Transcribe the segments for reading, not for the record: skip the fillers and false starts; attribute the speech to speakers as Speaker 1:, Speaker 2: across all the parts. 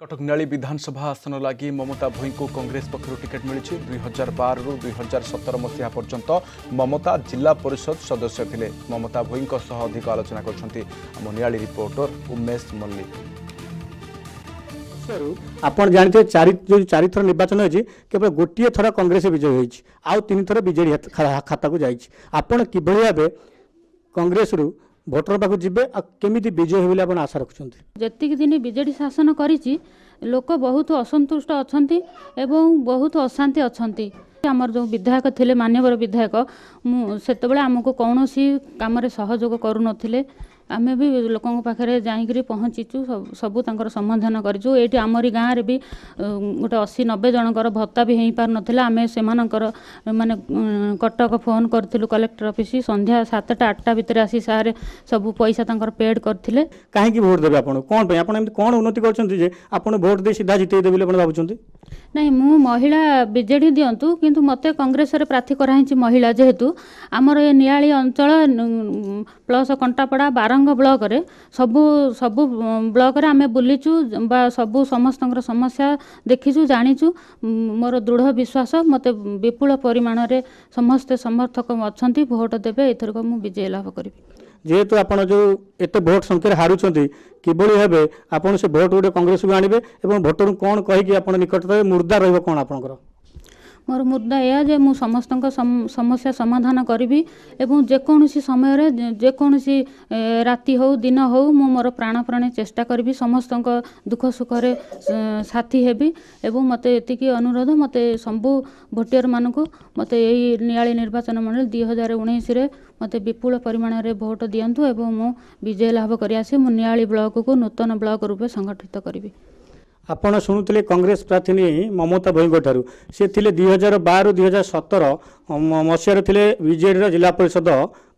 Speaker 1: कटक नियाली विधानसभा आसन लगी ममता भोई को कांग्रेस पक्षर टिकेट मिली 2012 रु 2017 मसीहा पर्यंत ममता जिला परिषद सदस्य थिले। ममता भोई अधिक आलोचना करछंती आम नियाली रिपोर्टर उमेश मल्लिक।
Speaker 2: आपण जानते चारि थर निर्वाचन होती केवल गोटे थर कांग्रेस विजय होती आउ तीन थर बीजेडी खाता को जाइए। आपण किभली भाव कांग्रेस रु भोटर पाक जीवे केमी विजय हो आशा रखुंट
Speaker 3: जी दिन बीजेडी शासन करी लोक बहुत असंतुष्ट अच्छा एवं बहुत अशांति अच्छा आमर जो विधायक थे मान्यवर विधायक से आमको कौन कम सहयोग करूँ आमे भी लोकों पाखे जाकि पहुँचीचु सबू समाधान करूँ। ये आमरी गाँव में भी गोटे 80-90 जनकर भत्ता भी हो पार नाला आम से माने कटक फोन करूँ कलेक्टर ऑफिस संध्या 7टा-8टा भितर आसी सारे सब पैसा पेड करते।
Speaker 2: कहीं भोट देवे आप कौन कौन उन्नति कर भोट दे सीधा जिते देवे भावुं
Speaker 3: नहीं मु महिला बीजेडी दिंतु किंतु मते कांग्रेस रे प्रार्थी कराई महिला जेहेतु आमर ये नियाली अंचल प्लस कंटापड़ा बारंग ब्लॉक रे सबु सबु ब्लॉक रे आमे बुलीचु बा सबु समस्त समस्या देखीचु जानीचु। मोर दृढ़ विश्वास मते विपुल परिमाण रे समस्त समर्थक अछंती भोट देबे एथरक मु विजय लाभ करिबी।
Speaker 2: जेहेतु आप जो एत भोट संख्या हारुंट किभली भाव आपड़ से भोट गोटे कांग्रेस को आणवे और भोटर कौन कहीकि आप निकटता मुर्दा रहा आपंकर
Speaker 3: मोर मुद्दा यह जे मु समस्त समस्या समाधान करी एवं जेकोसी समय जेकोसी राति हो दिन हो मु मोर प्राणप्राणी चेष्टा करी समस्त दुख सुख साथी हेबी एवं मते एतिकी अनुरोध मते सबू भोटियर मानक मते यही नियाली निर्वाचन मंडल 2019 रे मते विपुल परिमाण रे भोट दियंतु एवं मु विजय लाभ करि आसी मु नियाली ब्लॉक को नूतन ब्लॉक रूपे संगठित करी।
Speaker 2: आपण शुणुले कांग्रेस प्रार्थी ममता भोई ठारू सी 2012-2017 मसीह थे बीजेडी जिला परिषद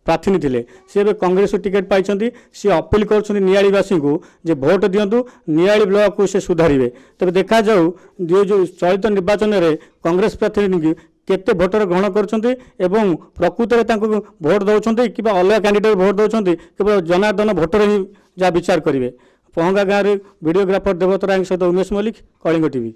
Speaker 2: प्रार्थी थे सी कांग्रेस टिकेट पाई सी अपील कर नियालीवासी को जे भोट दिंतु नियाली ब्लॉक को से सुधारे। तब देखा जाऊ जो चलित निर्वाचन में कांग्रेस प्रार्थी केते भोटर ग्रहण कर प्रकृत में भोट दौरान कि अलग कैंडिडेट भोट दौरान केवल जनार्दन भोटर ही जहाँ विचार करेंगे। पहंगा गाँव में वीडियोग्राफर देवतराय सहित उमेश मल्लिक, कलिंग टीवी।